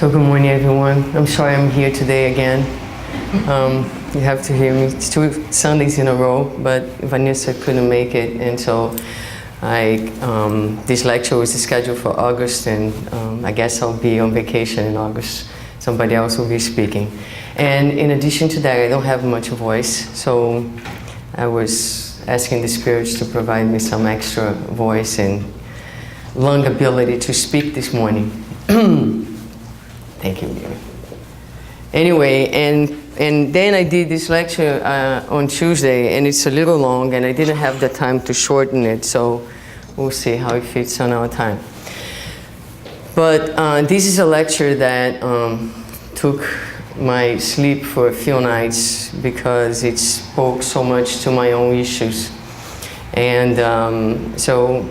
So good morning, everyone. I'm sorry I'm here today again. You have to hear me. It's 2 Sundays in a row, but Vanessa couldn't make it, and so this lecture was scheduled for August, and I guess I'll be on vacation in August. Somebody else will be speaking. And in addition to that, I don't have much voice, so I was asking the spirits to provide me some extra voice and lung ability to speak this morning. Thank you, Mary. Anyway, and then I did this lecture on Tuesday, and it's a little long, and I didn't have the time to shorten it, so we'll see how it fits on our time. But this is a lecture that took my sleep for a few nights because it spoke so much to my own issues. And so,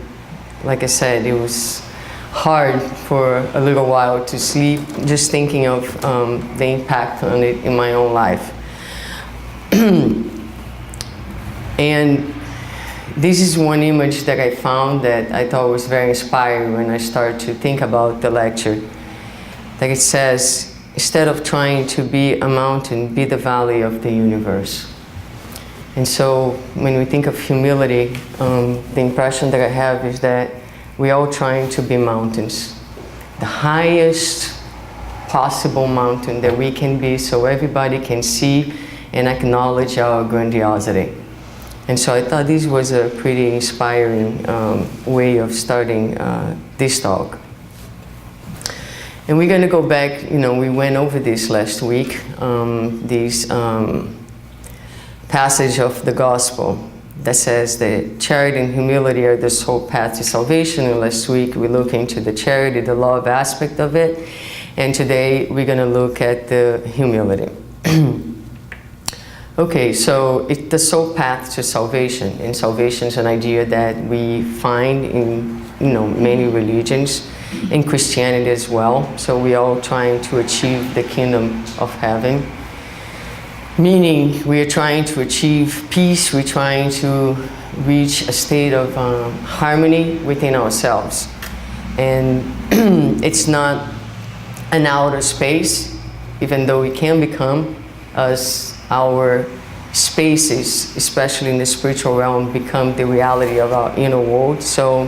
like I said, it was hard for a little while to sleep, just thinking of the impact on it in my own life. And this is one image that I found that I thought was very inspiring when I started to think about the lecture. Like it says, instead of trying to be a mountain, be the valley of the universe. And so when we think of humility, the impression that I have is that we're all trying to be mountains. The highest possible mountain that we can be so everybody can see and acknowledge our grandiosity. And so I thought this was a pretty inspiring way of starting this talk. And we're going to go back, we went over this last week, this passage of the gospel that says that charity and humility are the sole path to salvation. And last week we looked into the charity, the love aspect of it. And today we're going to look at the humility. Okay, so it's the sole path to salvation. And salvation is an idea that we find in many religions, in Christianity as well. So we're all trying to achieve the kingdom of heaven. Meaning we are trying to achieve peace, we're trying to reach a state of harmony within ourselves. And it's not an outer space, even though it can become, as our spaces, especially in the spiritual realm, become the reality of our inner world. So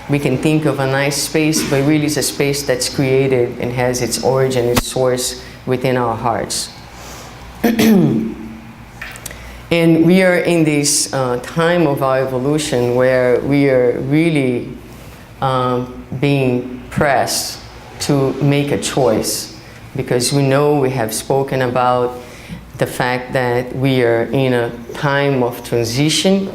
we can think of a nice space, but really it's a space that's created and has its origin, its source within our hearts. And we are in this time of our evolution where we are really being pressed to make a choice, because we know we have spoken about the fact that we are in a time of transition.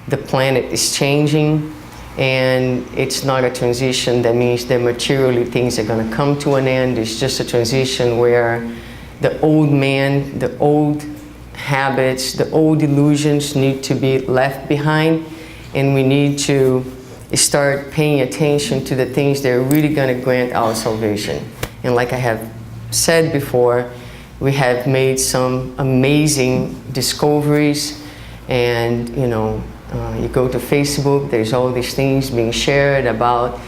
The planet is changing, and it's not a transition that means that materially things are going to come to an end. It's just a transition where the old man, the old habits, the old illusions need to be left behind, and we need to start paying attention to the things that are really going to grant our salvation. And like I have said before, we have made some amazing discoveries, and you go to Facebook, there's all these things being shared about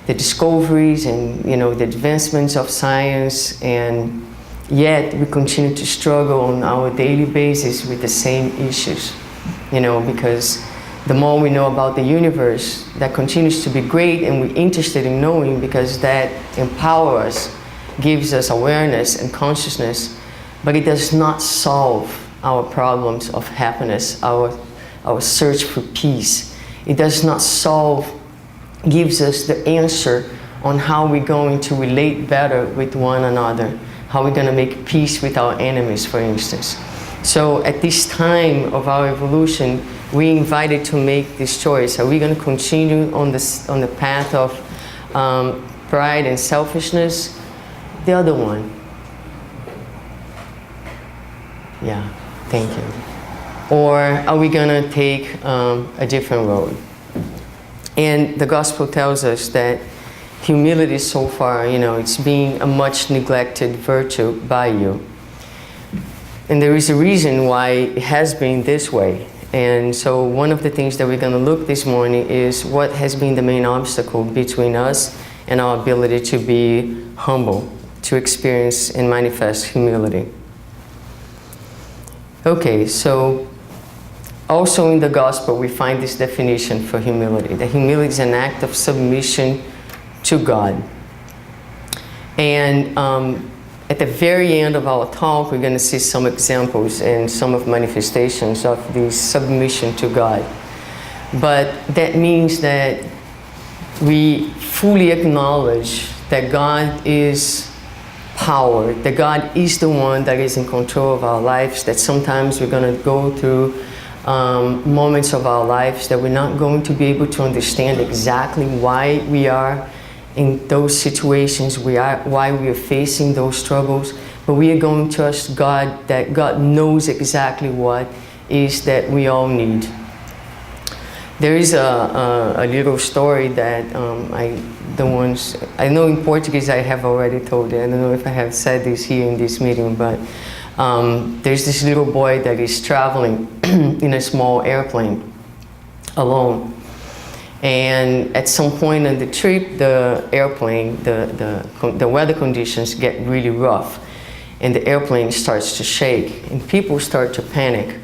the discoveries and the advancements of science, and yet we continue to struggle on our daily basis with the same issues, because the more we know about the universe, that continues to be great, and we're interested in knowing because that empowers us, gives us awareness and consciousness, but it does not solve our problems of happiness, our search for peace. It does not gives us the answer on how we're going to relate better with one another, how we're going to make peace with our enemies, for instance. So at this time of our evolution, we're invited to make this choice. Are we going to continue on the path of pride and selfishness? The other one. Yeah, thank you. Or are we going to take a different road? And the gospel tells us that humility so far, it's being a much neglected virtue by you. And there is a reason why it has been this way. And so one of the things that we're going to look this morning is what has been the main obstacle between us and our ability to be humble, to experience and manifest humility. Okay, so also in the gospel we find this definition for humility. That humility is an act of submission to God. And at the very end of our talk, we're going to see some examples and some of manifestations of this submission to God. But that means that we fully acknowledge that God is power, that God is the one that is in control of our lives, that sometimes we're going to go through moments of our lives that we're not going to be able to understand exactly why we are in those situations, why we are facing those struggles, but we are going to trust God, that God knows exactly what is that we all need. There is a little story that I know in Portuguese I have already told it. I don't know if I have said this here in this meeting, but there's this little boy that is traveling in a small airplane alone. And at some point in the trip, the airplane, the weather conditions get really rough, and the airplane starts to shake, and people start to panic.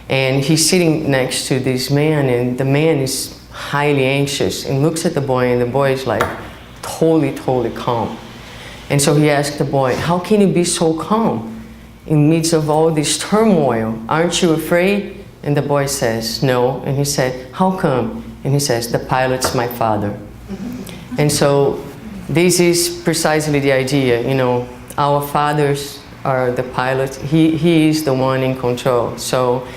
And he's sitting next to this man, and the man is highly anxious and looks at the boy, and the boy is like totally calm. And so he asked the boy, "How can you be so calm in midst of all this turmoil? Aren't you afraid?" And the boy says, "No." And he said, "How come?" And he says, "The pilot's my father." And so this is precisely the idea, you know, our fathers are the pilots. He is the one in control. So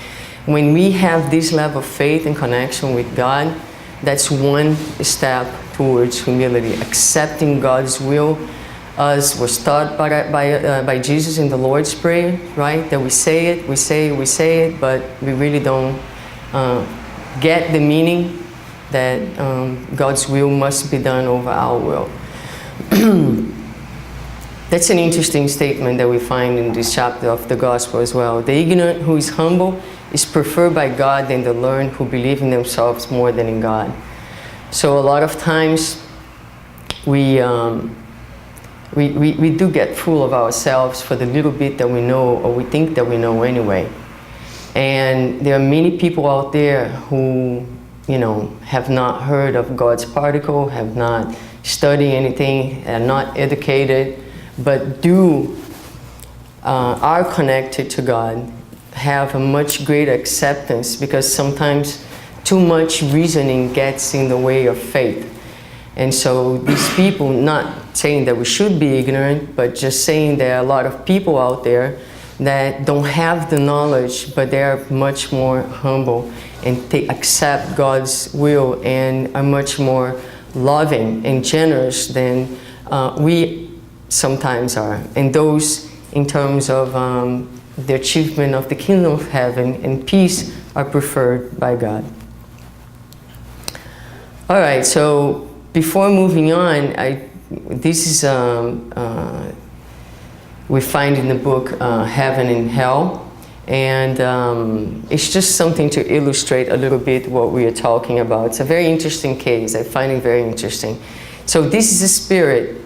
when we have this level of faith and connection with God, that's one step towards humility, accepting God's will, as was taught by Jesus in the Lord's Prayer, right? That we say it, but we really don't get the meaning that God's will must be done over our will. That's an interesting statement that we find in this chapter of the Gospel as well. The ignorant who is humble is preferred by God than the learned who believe in themselves more than in God. So a lot of times we do get full of ourselves for the little bit that we know, or we think that we know anyway. And there are many people out there who, you know, have not heard of God's particle, have not studied anything, are not educated, but are connected to God, have a much greater acceptance, because sometimes too much reasoning gets in the way of faith. And so these people, not saying that we should be ignorant, but just saying there are a lot of people out there that don't have the knowledge, but they are much more humble and they accept God's will and are much more loving and generous than we sometimes are. And those, in terms of the achievement of the kingdom of heaven and peace, are preferred by God. All right, so before moving on, this is we find in the book Heaven and Hell, and it's just something to illustrate a little bit what we are talking about. It's a very interesting case. I find it very interesting. So this is a spirit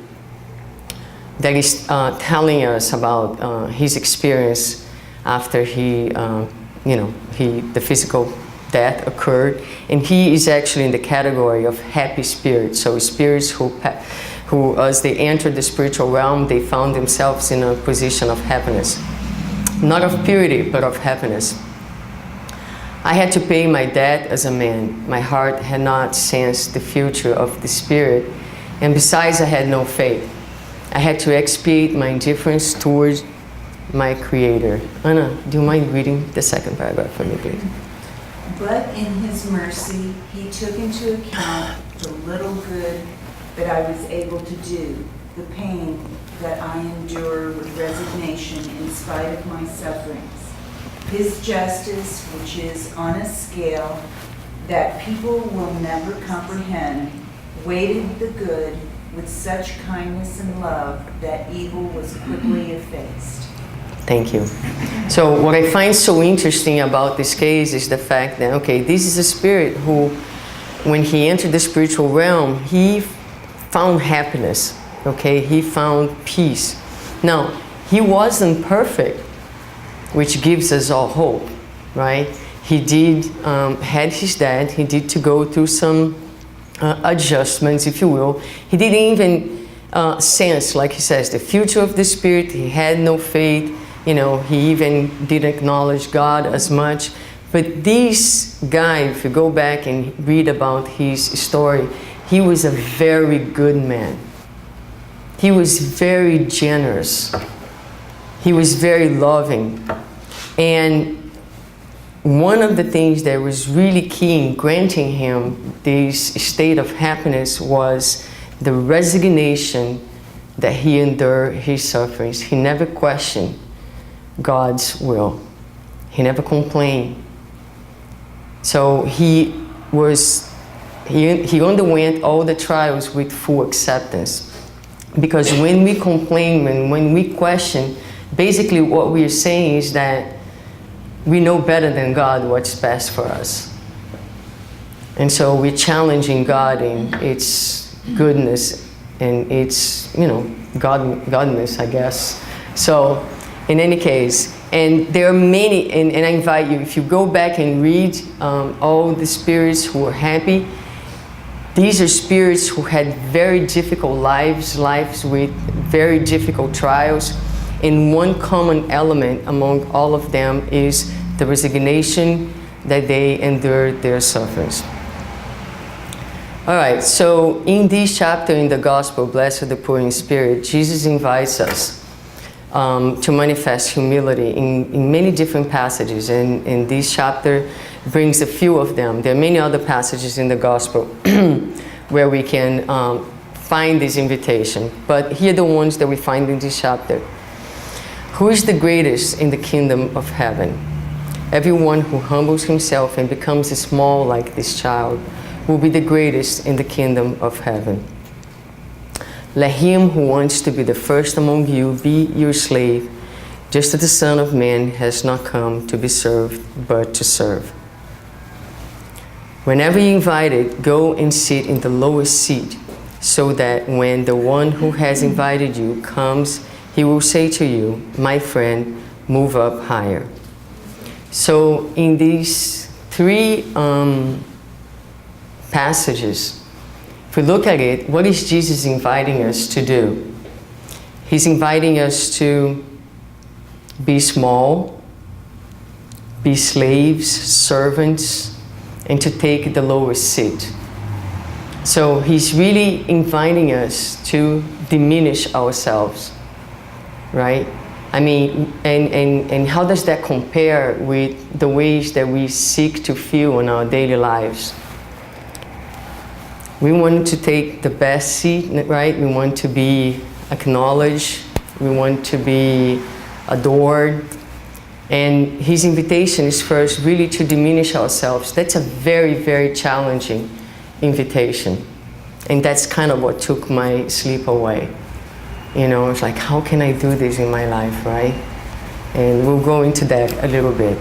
that is telling us about his experience after the physical death occurred, and he is actually in the category of happy spirits. So spirits who as they entered the spiritual realm, they found themselves in a position of happiness, not of purity, but of happiness. I had to pay my debt as a man. My heart had not sensed the future of the spirit, and besides, I had no faith. I had to expiate my indifference towards my Creator. Anna, do you mind reading the second paragraph for me, please? But in His mercy, He took into account the little good that I was able to do, the pain that I endure with resignation in spite of my sufferings. His justice, which is on a scale that people will never comprehend, weighted the good with such kindness and love that evil was quickly effaced. Thank you. So what I find so interesting about this case is the fact that, okay, this is a spirit who, when he entered the spiritual realm, he found happiness, Okay, he found peace. Now, he wasn't perfect, which gives us all hope, right? He did had his dad. He did to go through some adjustments, if you will. He didn't even sense, like he says, the future of the spirit. He had no faith. You know, he even didn't acknowledge God as much. But this guy, if you go back and read about his story, he was a very good man. He was very generous. He was very loving. And one of the things that was really key in granting him this state of happiness was the resignation that he endured his sufferings. He never questioned God's will. He never complained. So he underwent all the trials with full acceptance. Because when we complain and when we question, basically what we are saying is that we know better than God what's best for us. And so we're challenging God in its goodness and its, godness, I guess. So in any case, and there are many, and I invite you, if you go back and read all the spirits who are happy, these are spirits who had very difficult lives with very difficult trials. And one common element among all of them is the resignation that they endured their sufferings. All right, so in this chapter in the Gospel, Blessed are the Poor in Spirit, Jesus invites us to manifest humility in many different passages. And this chapter brings a few of them. There are many other passages in the Gospel where we can find this invitation. But here are the ones that we find in this chapter. Who is the greatest in the kingdom of heaven? Everyone who humbles himself and becomes small like this child will be the greatest in the kingdom of heaven. Let him who wants to be the first among you be your slave, just as the Son of Man has not come to be served, but to serve. Whenever you're invited, go and sit in the lowest seat, so that when the one who has invited you comes, he will say to you, my friend, move up higher. So in these three passages, if we look at it, what is Jesus inviting us to do? He's inviting us to be small, be slaves, servants, and to take the lowest seat. So he's really inviting us to diminish ourselves, right? I mean, and how does that compare with the ways that we seek to feel in our daily lives? We want to take the best seat, right? We want to be acknowledged. We want to be adored. And his invitation is first really to diminish ourselves. That's a very, very challenging invitation. And that's kind of what took my sleep away. You know, it's like, how can I do this in my life, right? And we'll go into that a little bit.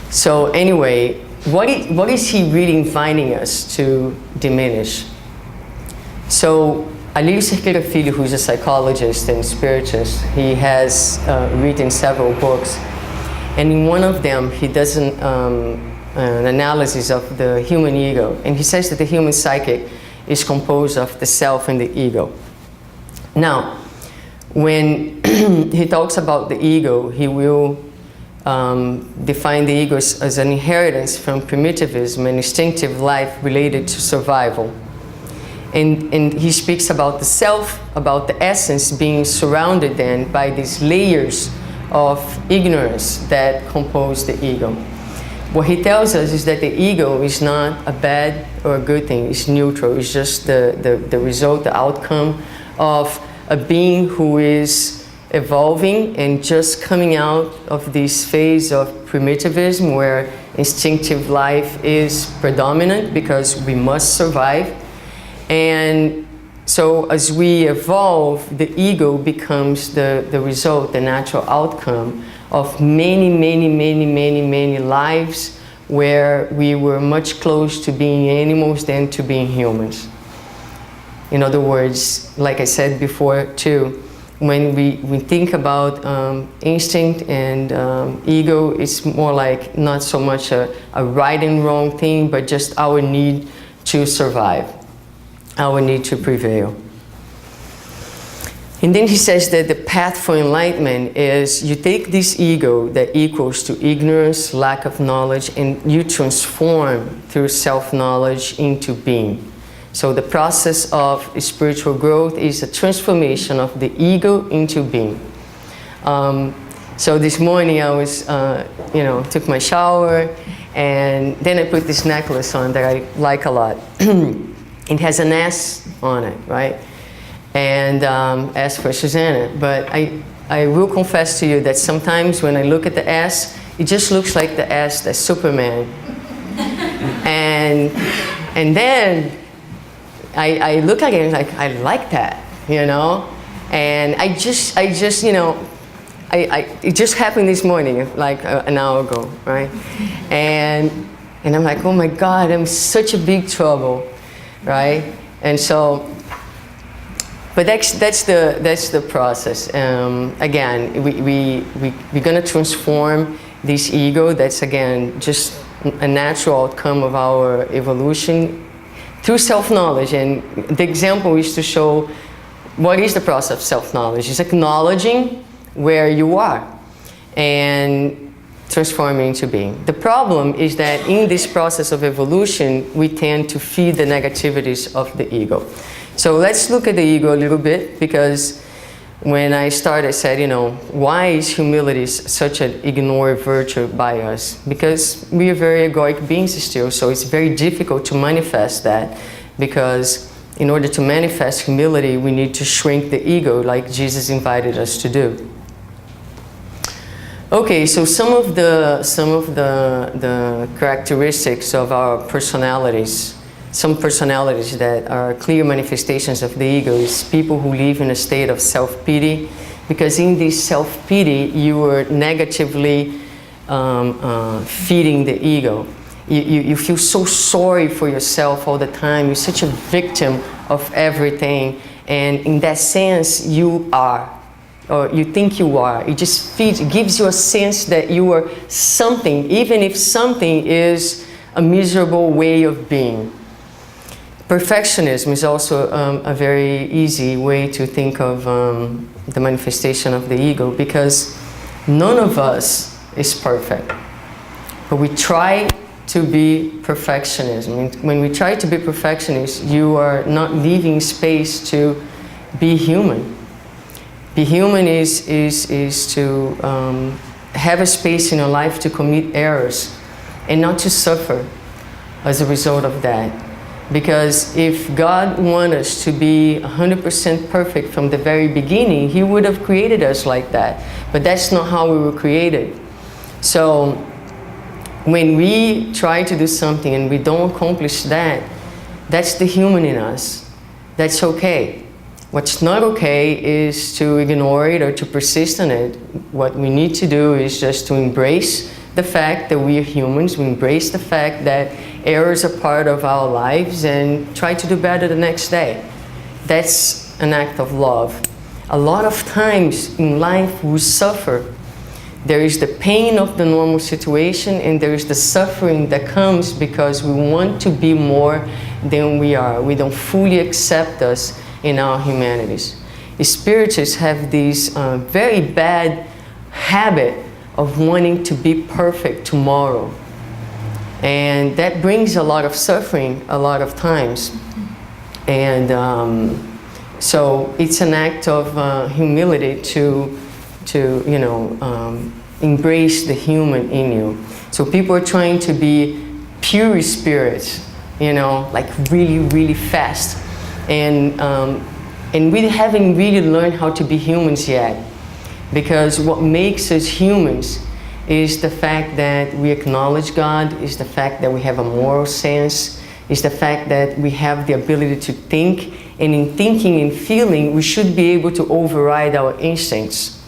So anyway, what is he really inviting us to diminish? So Alírio Cerqueira Filho, who's a psychologist and spiritist, he has written several books. And in one of them, he does an analysis of the human ego. And he says that the human psyche is composed of the self and the ego. Now, when he talks about the ego, he will define the ego as an inheritance from primitivism and instinctive life related to survival. And he speaks about the self, about the essence being surrounded then by these layers of ignorance that compose the ego. What he tells us is that the ego is not a bad or a good thing, it's neutral, it's just the result, the outcome of a being who is evolving and just coming out of this phase of primitivism where instinctive life is predominant because we must survive. And so as we evolve, the ego becomes the result, the natural outcome of many lives where we were much closer to being animals than to being humans. In other words, like I said before too, when we think about instinct and ego, it's more like not so much a right and wrong thing, but just our need to survive, our need to prevail. And then he says that the path for enlightenment is you take this ego that equals to ignorance, lack of knowledge, and you transform through self-knowledge into being. So the process of spiritual growth is a transformation of the ego into being. So this morning I was, took my shower, and then I put this necklace on that I like a lot. It has an S on it, right? And S for Susanna. But I will confess to you that sometimes when I look at the S, it just looks like the S that's Superman. and then I look at it and like, I like that, you know? And it just happened this morning, like an hour ago, right? And I'm like, oh my God, I'm such a big trouble, right? And so, but that's the process. Again, we're gonna transform this ego. That's again just a natural outcome of our evolution through self-knowledge. And the example is to show what is the process of self-knowledge. It's acknowledging where you are and transforming into being. The problem is that in this process of evolution, we tend to feed the negativities of the ego. So let's look at the ego a little bit, because when I started, I said, why is humility such an ignored virtue by us? Because we are very egoic beings still, so it's very difficult to manifest that, because in order to manifest humility, we need to shrink the ego like Jesus invited us to do. Okay, so some of the characteristics of our personalities, some personalities that are clear manifestations of the ego, is people who live in a state of self-pity, because in this self-pity you are negatively feeding the ego. You feel so sorry for yourself all the time. You're such a victim of everything, and in that sense you are, or you think you are. It just feeds, it gives you a sense that you are something, even if something is a miserable way of being. Perfectionism is also a very easy way to think of the manifestation of the ego, because none of us is perfect. But we try to be perfectionists. I mean, when we try to be perfectionists, you are not leaving space to be human. Be human is to have a space in your life to commit errors and not to suffer as a result of that. Because if God wanted us to be 100% perfect from the very beginning, He would have created us like that. But that's not how we were created. So when we try to do something and we don't accomplish that, that's the human in us. That's okay. What's not okay is to ignore it or to persist in it. What we need to do is just to embrace the fact that we are humans. We embrace the fact that errors are part of our lives and try to do better the next day. That's an act of love. A lot of times in life we suffer. There is the pain of the normal situation, and there is the suffering that comes because we want to be more than we are. We don't fully accept us in our humanities. Spiritists have this very bad habit of wanting to be perfect tomorrow. And that brings a lot of suffering a lot of times. And so it's an act of humility to embrace the human in you. So people are trying to be pure spirits, like really, really fast. And we haven't really learned how to be humans yet. Because what makes us humans is the fact that we acknowledge God, is the fact that we have a moral sense, is the fact that we have the ability to think, and in thinking and feeling, we should be able to override our instincts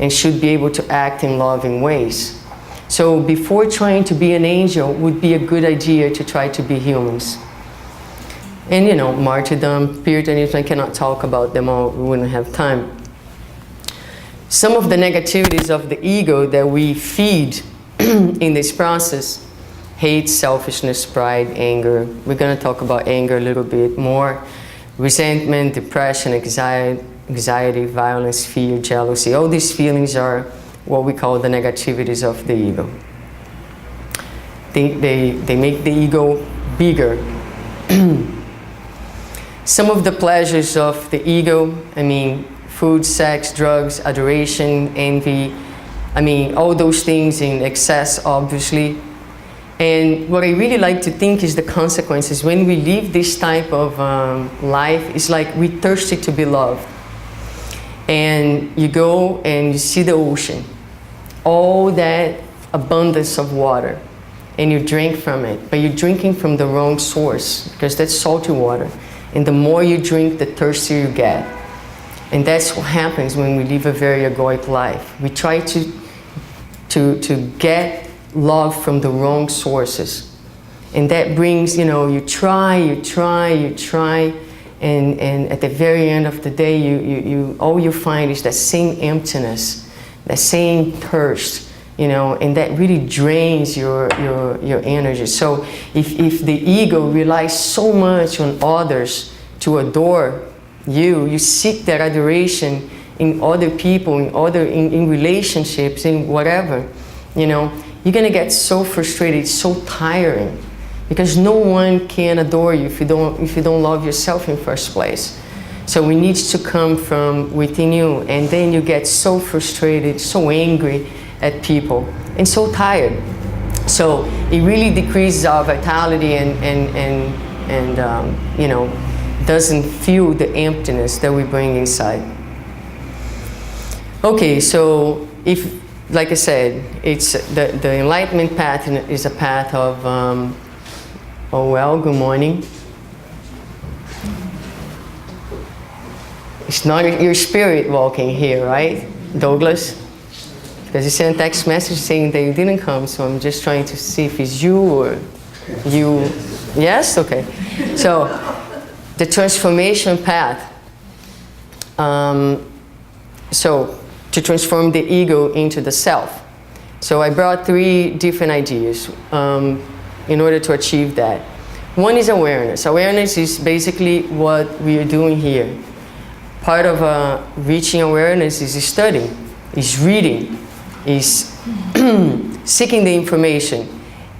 and should be able to act in loving ways. So before trying to be an angel, would be a good idea to try to be humans. And you know, martyrdom, Puritanism, I cannot talk about them all, we wouldn't have time. Some of the negativities of the ego that we feed in this process: hate, selfishness, pride, anger. We're going to talk about anger a little bit more. Resentment, depression, anxiety, violence, fear, jealousy. All these feelings are what we call the negativities of the ego. They make the ego bigger. Some of the pleasures of the ego, I mean, food, sex, drugs, adoration, envy, I mean, all those things in excess, obviously. And what I really like to think is the consequences. When we live this type of life, it's like we're thirsty to be loved. And you go and you see the ocean, all that abundance of water, and you drink from it, but you're drinking from the wrong source, because that's salty water. And the more you drink, the thirstier you get. And that's what happens when we live a very egoic life. We try to get love from the wrong sources. And that brings, you know, you try, and at the very end of the day, all you find is that same emptiness, that same thirst, you know, and that really drains your energy. So if the ego relies so much on others to adore you, you seek that adoration in other people, in relationships, in whatever, you know, you're gonna get so frustrated, so tiring, because no one can adore you if you don't love yourself in first place. So it needs to come from within you, and then you get so frustrated, so angry at people, and so tired. So it really decreases our vitality and you know, doesn't feel the emptiness that we bring inside. Okay, so if, like I said, it's the enlightenment path is a path of, oh well, good morning. It's not your spirit walking here, right, Douglas? Because you sent a text message saying that you didn't come, so I'm just trying to see if it's you or you. Yes? Okay. So, the transformation path. So, to transform the ego into the self. So I brought 3 different ideas in order to achieve that. One is awareness. Awareness is basically what we are doing here. Part of reaching awareness is studying, is reading, is seeking the information.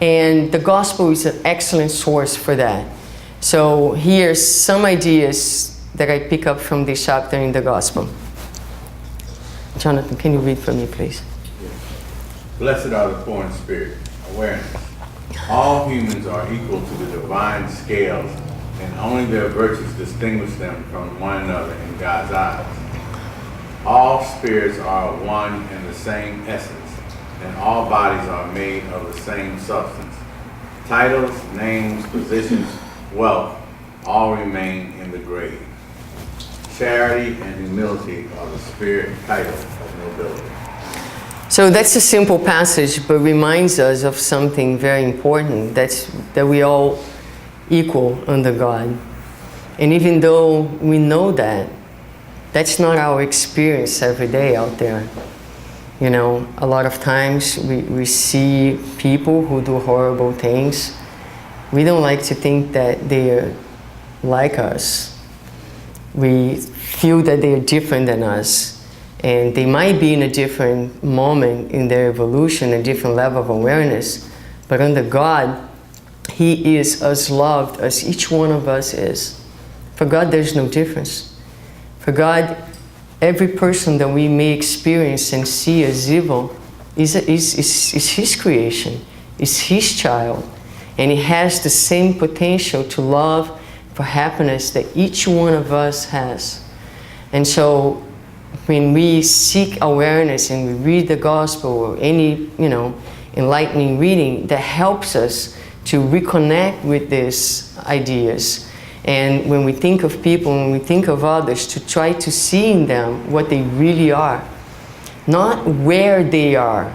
And the gospel is an excellent source for that. So here's some ideas that I pick up from this chapter in the gospel. Jonathan, can you read for me, please? Blessed are the poor in spirit. Awareness. All humans are equal to the divine scales, and only their virtues distinguish them from one another in God's eyes. All spirits are one and the same essence, and all bodies are made of the same substance. Titles, names, positions, wealth, all remain in the grave. Charity and humility are the spirit title of nobility. So that's a simple passage, but reminds us of something very important, that we all equal under God. And even though we know that, that's not our experience every day out there. You know, a lot of times we see people who do horrible things. We don't like to think that they're like us. We feel that they're different than us. And they might be in a different moment in their evolution, a different level of awareness. But under God, He is as loved as each one of us is. For God, there's no difference. For God, every person that we may experience and see as evil is His creation, is His child. And He has the same potential to love, for happiness that each one of us has. And so, when we seek awareness and we read the gospel or any, enlightening reading, that helps us to reconnect with these ideas. And when we think of people, when we think of others, to try to see in them what they really are. Not where they are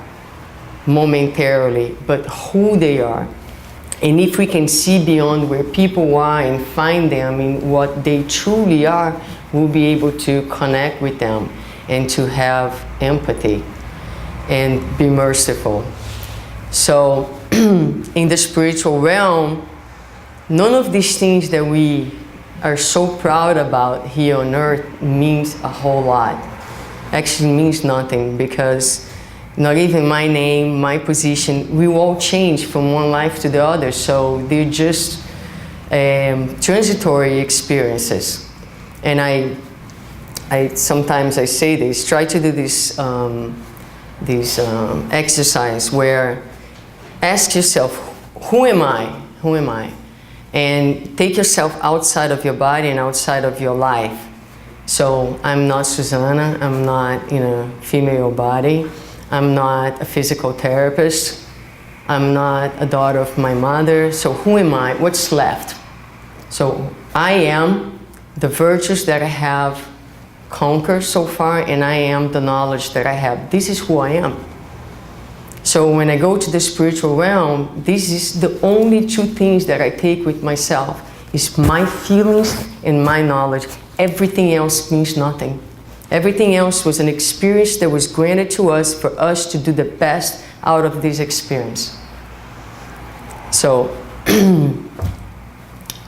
momentarily, but who they are. And if we can see beyond where people are and find them in what they truly are, we'll be able to connect with them and to have empathy and be merciful. So in the spiritual realm, none of these things that we are so proud about here on earth means a whole lot. Actually means nothing, because not even my name, my position, we all change from one life to the other. So they're just transitory experiences. And I sometimes I say this, try to do this exercise where ask yourself, who am I? Who am I? And take yourself outside of your body and outside of your life. So I'm not Susanna, I'm not in a female body, I'm not a physical therapist, I'm not a daughter of my mother. So who am I? What's left? So I am the virtues that I have conquered so far, and I am the knowledge that I have. This is who I am. So when I go to the spiritual realm, this is the only two things that I take with myself. Is my feelings and my knowledge. Everything else means nothing. Everything else was an experience that was granted to us for us to do the best out of this experience. So,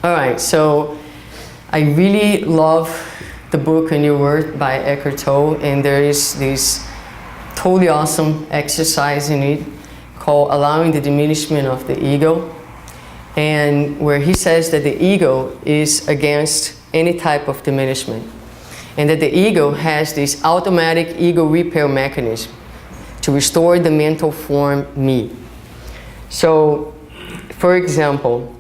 all right, so I really love the book A New Earth by Eckhart Tolle, and there is this totally awesome exercise in it called Allowing the Diminishment of the Ego, and where he says that the ego is against any type of diminishment, and that the ego has this automatic ego repair mechanism to restore the mental form me. So, for example,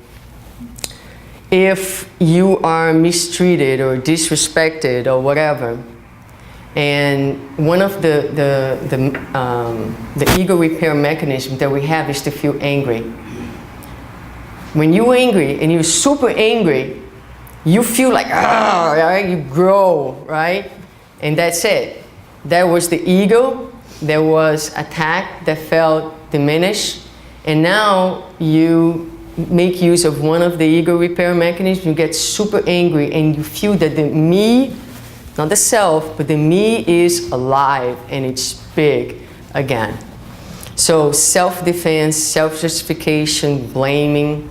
if you are mistreated or disrespected or whatever, and one of the ego repair mechanism that we have is to feel angry. When you're angry and you're super angry, you feel like, ah, right? You grow, right? And that's it. That was the ego that was attacked, that felt diminished, and now you make use of one of the ego repair mechanisms. You get super angry and you feel that the me, not the self, but the me is alive and it's big again. So self-defense, self-justification, blaming,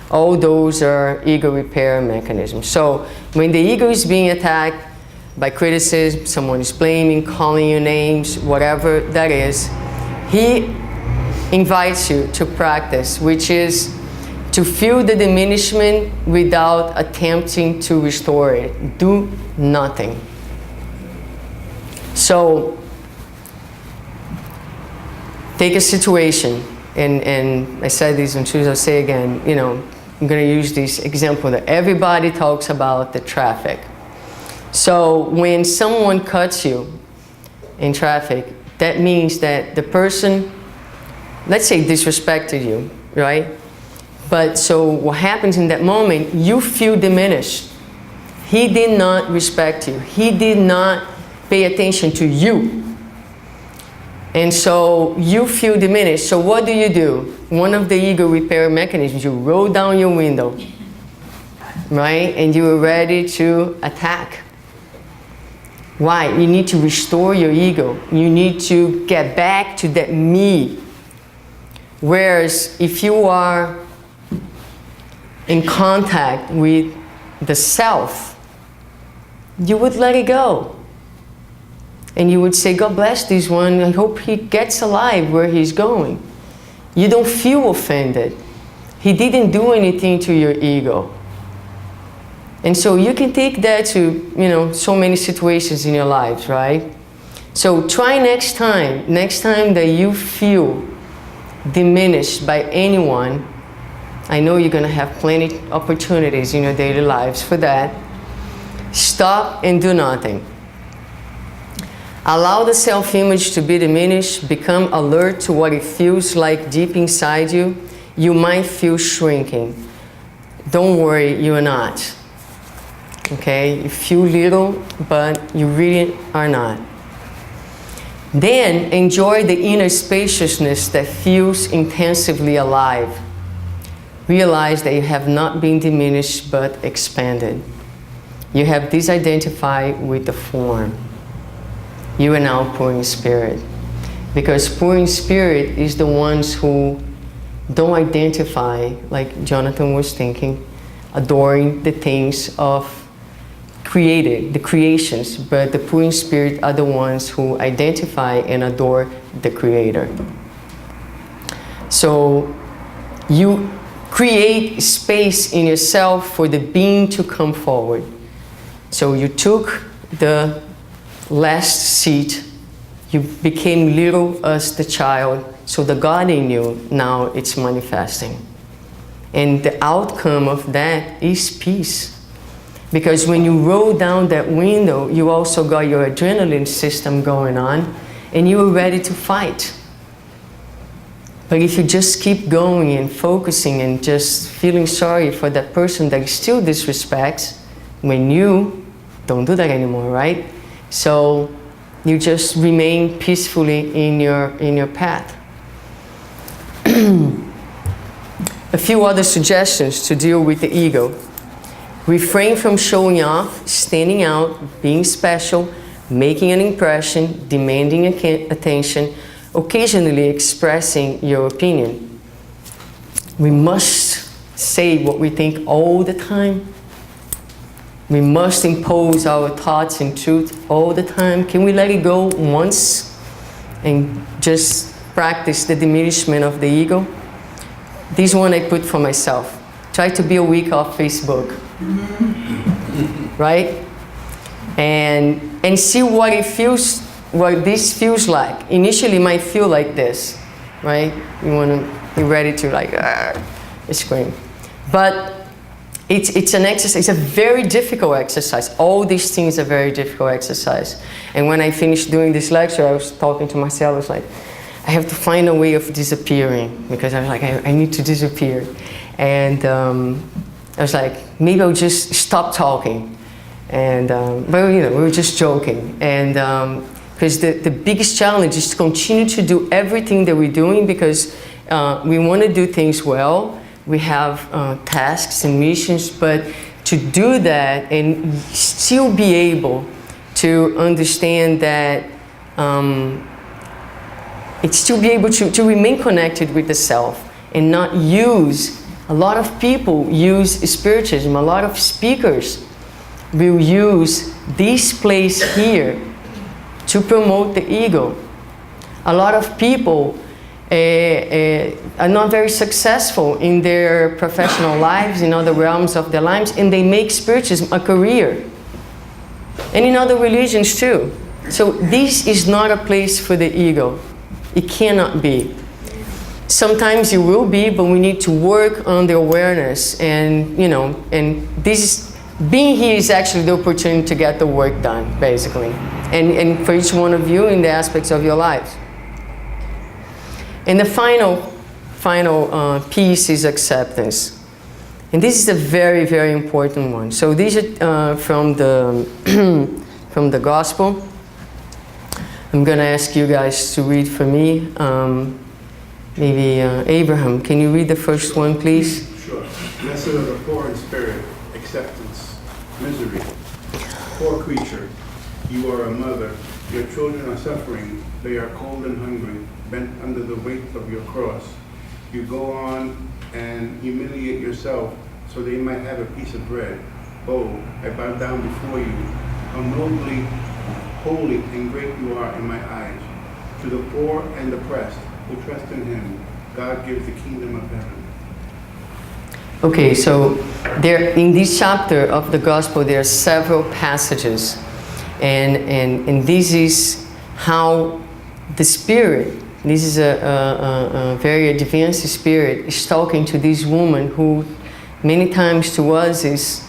all those are ego repair mechanisms. So when the ego is being attacked by criticism, someone is blaming, calling you names, whatever that is, he invites you to practice, which is to feel the diminishment without attempting to restore it. Do nothing. So, take a situation, and I said this on Tuesday, I'll say again, you know, I'm going to use this example that everybody talks about, the traffic. So, when someone cuts you in traffic, that means that the person, let's say, disrespected you, right? But so what happens in that moment, you feel diminished. He did not respect you. He did not pay attention to you. And so you feel diminished. So what do? One of the ego repair mechanisms, you roll down your window, right? And you are ready to attack. Why? You need to restore your ego. You need to get back to that me. Whereas if you are in contact with the self, you would let it go. And you would say, God bless this one, I hope he gets alive where he's going. You don't feel offended. He didn't do anything to your ego. And so you can take that to, you know, so many situations in your lives, right? So try next time that you feel diminished by anyone. I know you're going to have plenty of opportunities in your daily lives for that. Stop and do nothing. Allow the self-image to be diminished. Become alert to what it feels like deep inside you. You might feel shrinking. Don't worry, you are not. Okay? You feel little, but you really are not. Then enjoy the inner spaciousness that feels intensively alive. realize that you have not been diminished but expanded. You have disidentified with the form. You are now poor in spirit. Because poor in spirit is the ones who don't identify, like Jonathan was thinking, adoring the things of created, the creations, but the poor in spirit are the ones who identify and adore the Creator. So you create space in yourself for the being to come forward. So you took the last seat, you became little as the child, so the God in you, now it's manifesting. And the outcome of that is peace. Because when you roll down that window, you also got your adrenaline system going on, and you were ready to fight. But if you just keep going and focusing and just feeling sorry for that person that still disrespects, when you don't do that anymore, right? So you just remain peacefully in your path. A few other suggestions to deal with the ego. Refrain from showing off, standing out, being special, making an impression, demanding attention, occasionally expressing your opinion. We must say what we think all the time. We must impose our thoughts and truth all the time. Can we let it go once and just practice the diminishment of the ego? This one I put for myself. Try to be a week off Facebook. Right? And see what it feels, what this feels like. Initially it might feel like this, right? You want to be ready to like scream. But it's an exercise, it's a very difficult exercise. All these things are very difficult exercise. And when I finished doing this lecture, I was talking to myself, I was like, I have to find a way of disappearing, because I was like, I need to disappear. And I was like, maybe I'll just stop talking. And, but you know, we were just joking. And because the biggest challenge is to continue to do everything that we're doing, because we want to do things well. We have tasks and missions, but to do that and still be able to understand that, it's still be able to remain connected with the self and not use. A lot of people use spiritism. A lot of speakers will use this place here to promote the ego. A lot of people are not very successful in their professional lives, in other realms of their lives, and they make spiritism a career. And in other religions too. So this is not a place for the ego. It cannot be. Sometimes it will be, but we need to work on the awareness, and you know, and this is, being here is actually the opportunity to get the work done, basically, and for each one of you in the aspects of your lives. And the final piece is acceptance, and this is a very, very important one. So these are from the from the Gospel. I'm going to ask you guys to read for me. Maybe Abraham, can you read the first one, please? Sure. Blessed are the poor in spirit, acceptance, misery. Poor creature, you are a mother. Your children are suffering. They are cold and hungry, bent under the weight of your cross. You go on and humiliate yourself so they might have a piece of bread. Oh, I bow down before you. How nobly, holy, and great you are in my eyes. To the poor and oppressed who trust in him, God gives the kingdom of heaven. Okay, so there in this chapter of the Gospel there are several passages, and this is how the Spirit, this is a very advanced Spirit, is talking to this woman who many times to us is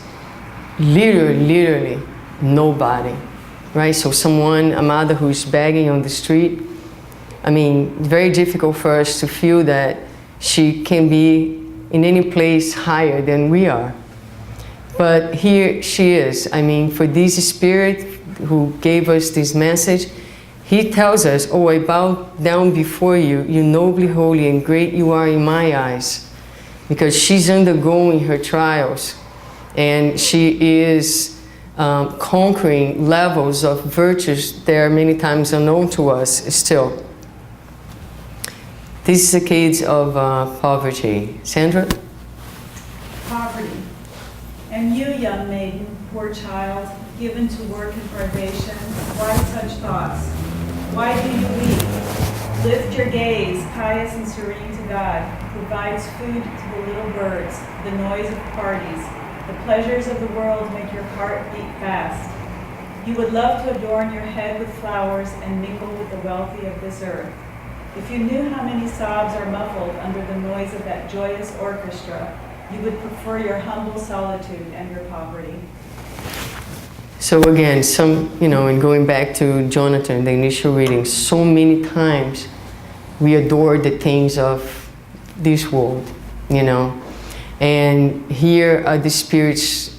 literally nobody, right? So someone, a mother who is begging on the street, I mean, it's very difficult for us to feel that she can be in any place higher than we are. But here she is. I mean, for this Spirit who gave us this message, he tells us, oh, I bow down before you, you nobly holy and great you are in my eyes. because she's undergoing her trials, and she is conquering levels of virtues that are many times unknown to us still. This is the case of poverty. Sandra? Poverty. And you, young maiden, poor child, given to work and privation, why such thoughts? Why do you weep? Lift your gaze, pious and serene to God, who provides food to the little birds, the noise of parties, the pleasures of the world make your heart beat fast. You would love to adorn your head with flowers and mingle with the wealthy of this earth. If you knew how many sobs are muffled under the noise of that joyous orchestra, you would prefer your humble solitude and your poverty. So again, and going back to Jonathan, the initial reading, so many times we adore the things of this world, And here are the spirits,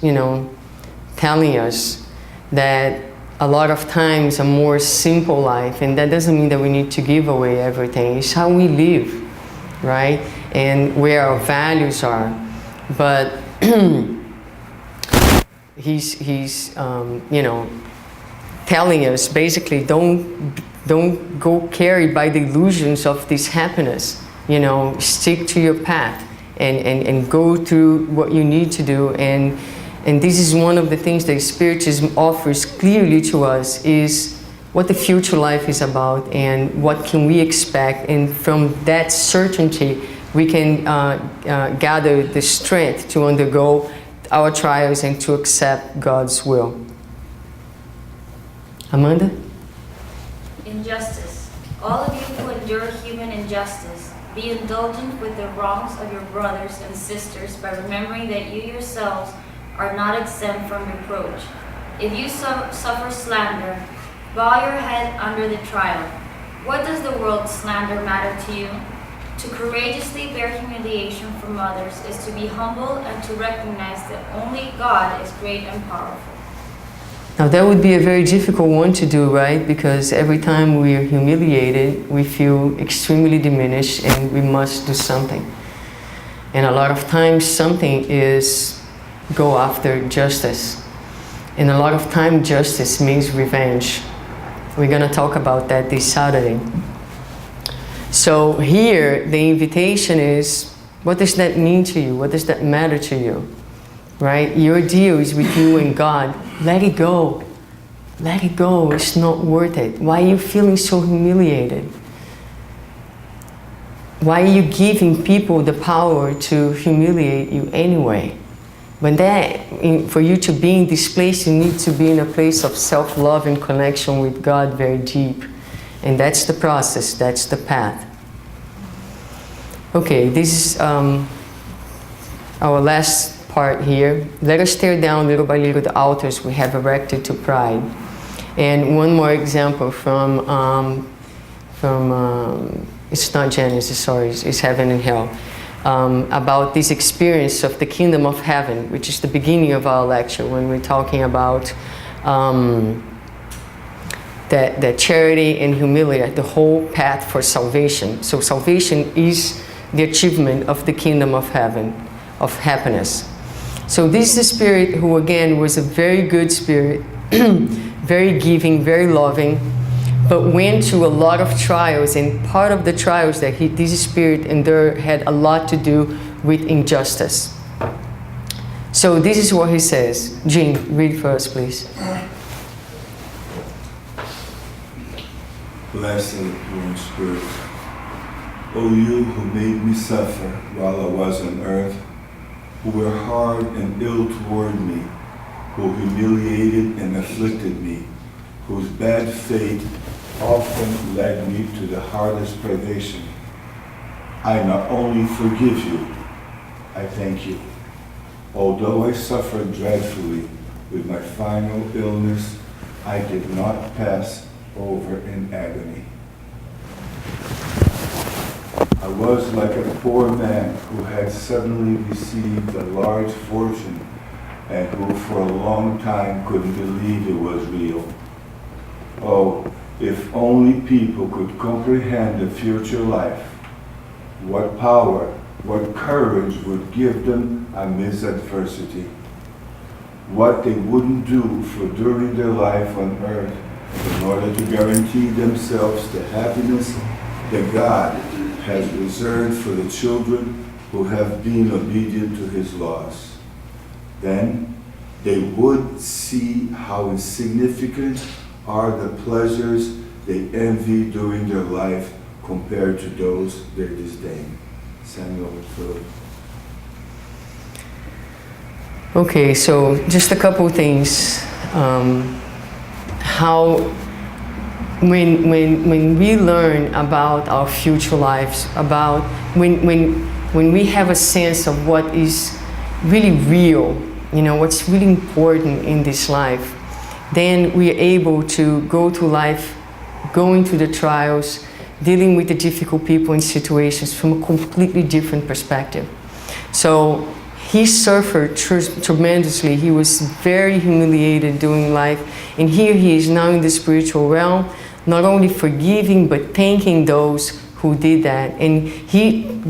telling us that a lot of times a more simple life, and that doesn't mean that we need to give away everything. It's how we live, right? And where our values are. But he's telling us basically don't go carried by the illusions of this happiness. Stick to your path and go through what you need to do. And this is one of the things that Spiritism offers clearly to us, is what the future life is about and what can we expect. And from that certainty, we can gather the strength to undergo our trials and to accept God's will. Amanda? Injustice. All of you who endure human injustice, be indulgent with the wrongs of your brothers and sisters by remembering that you yourselves are not exempt from reproach. If you suffer slander, bow your head under the trial. What does the world's slander matter to you? To courageously bear humiliation from others is to be humble and to recognize that only God is great and powerful. Now that would be a very difficult one to do, right? Because every time we are humiliated, we feel extremely diminished and we must do something. And a lot of times something is go after justice. And a lot of time justice means revenge. We're going to talk about that this Saturday. So here the invitation is, what does that mean to you? What does that matter to you? Right? Your deal is with you and God. Let it go. Let it go. It's not worth it. Why are you feeling so humiliated? Why are you giving people the power to humiliate you anyway? When for you to be in this place, you need to be in a place of self-love and connection with God very deep. And that's the process, that's the path. Okay, this is our last part here. Let us tear down little by little the altars we have erected to pride. And one more example from it's not Genesis, sorry, it's Heaven and Hell. About this experience of the kingdom of heaven, which is the beginning of our lecture when we're talking about that charity and humility, the whole path for salvation. So salvation is the achievement of the kingdom of heaven, of happiness. So this is the spirit who again was a very good spirit, very giving, very loving, but went through a lot of trials, and part of the trials that this spirit endured had a lot to do with injustice. So this is what he says. Jean, read for us, please. Blessed are the poor in spirit. O you who made me suffer while I was on earth, who were hard and ill toward me, who humiliated and afflicted me, whose bad fate often led me to the hardest privation. I not only forgive you, I thank you. Although I suffered dreadfully with my final illness, I did not pass over in agony. I was like a poor man who had suddenly received a large fortune and who for a long time couldn't believe it was real. Oh, if only people could comprehend the future life, what power what courage would give them amidst adversity, what they wouldn't do for during their life on earth in order to guarantee themselves the happiness that God has reserved for the children who have been obedient to his laws. Then they would see how insignificant are the pleasures they envy during their life compared to those they disdain. Samuel Philip. Okay, so just a couple things. How when we learn about our future lives, about when we have a sense of what is really real, what's really important in this life, then we are able to go through life, going through the trials, dealing with the difficult people and situations from a completely different perspective. So he suffered tremendously. He was very humiliated during life. And here he is now in the spiritual realm, not only forgiving, but thanking those who did that. And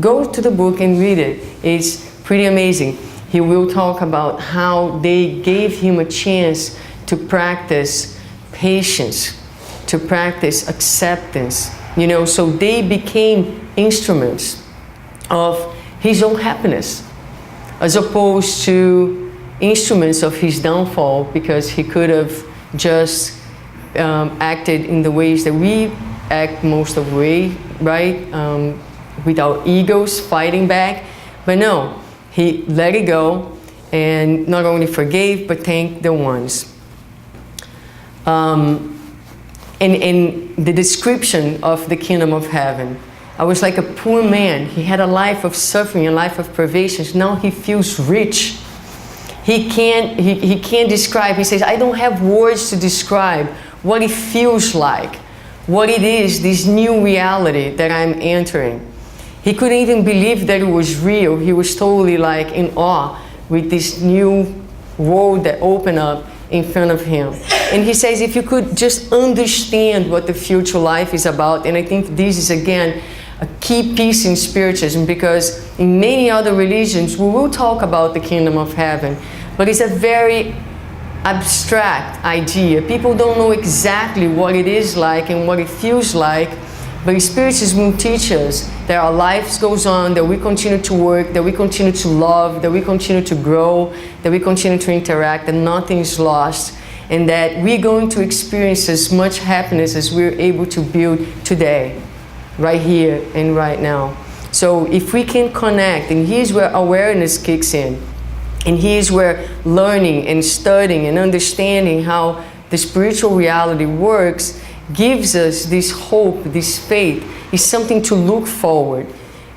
go to the book and read it. It's pretty amazing. He will talk about how they gave him a chance to practice patience, to practice acceptance, so they became instruments of his own happiness, as opposed to instruments of his downfall, because he could have just acted in the ways that we act most of the way, right? With our egos fighting back. But no, he let it go and not only forgave, but thanked the ones. And the description of the kingdom of heaven, I was like a poor man. He had a life of suffering, a life of privations. Now he feels rich. He can't describe. He says, I don't have words to describe what it feels like, what it is, this new reality that I'm entering. He couldn't even believe that it was real. He was totally like in awe with this new world that opened up in front of him. And he says, if you could just understand what the future life is about, and I think this is again a key piece in spiritism, because in many other religions we will talk about the kingdom of heaven, but it's a very abstract idea. People don't know exactly what it is like and what it feels like, but spiritism will teach us that our lives goes on, that we continue to work, that we continue to love, that we continue to grow, that we continue to interact, that nothing is lost, and that we're going to experience as much happiness as we're able to build today, right here and right now. So if we can connect, and here's where awareness kicks in, and here's where learning and studying and understanding how the spiritual reality works gives us this hope, this faith, is something to look forward,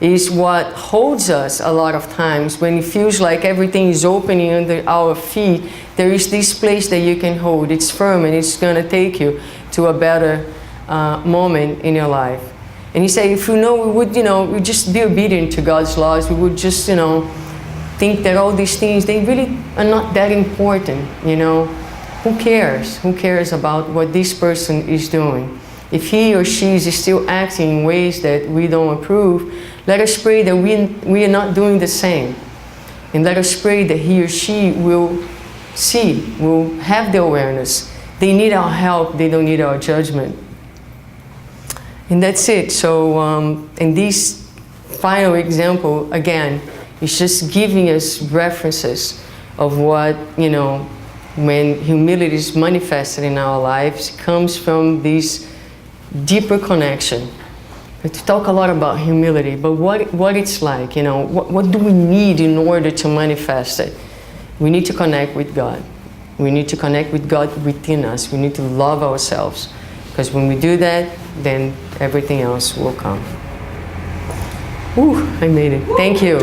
is what holds us a lot of times when it feels like everything is opening under our feet. There is this place that you can hold. It's firm and it's going to take you to a better moment in your life. And he said, if we would, we just be obedient to God's laws. We would just, think that all these things, they really are not that important, Who cares? Who cares about what this person is doing? If he or she is still acting in ways that we don't approve, let us pray that we are not doing the same. And let us pray that he or she will have the awareness. They need our help, they don't need our judgment. And that's it. So, and this final example, again, is just giving us references of what, when humility is manifested in our lives, comes from this deeper connection. We talk a lot about humility, but what it's like, what do we need in order to manifest it? We need to connect with God. We need to connect with God within us. We need to love ourselves. Because when we do that, then everything else will come. Ooh, I made it. Thank you.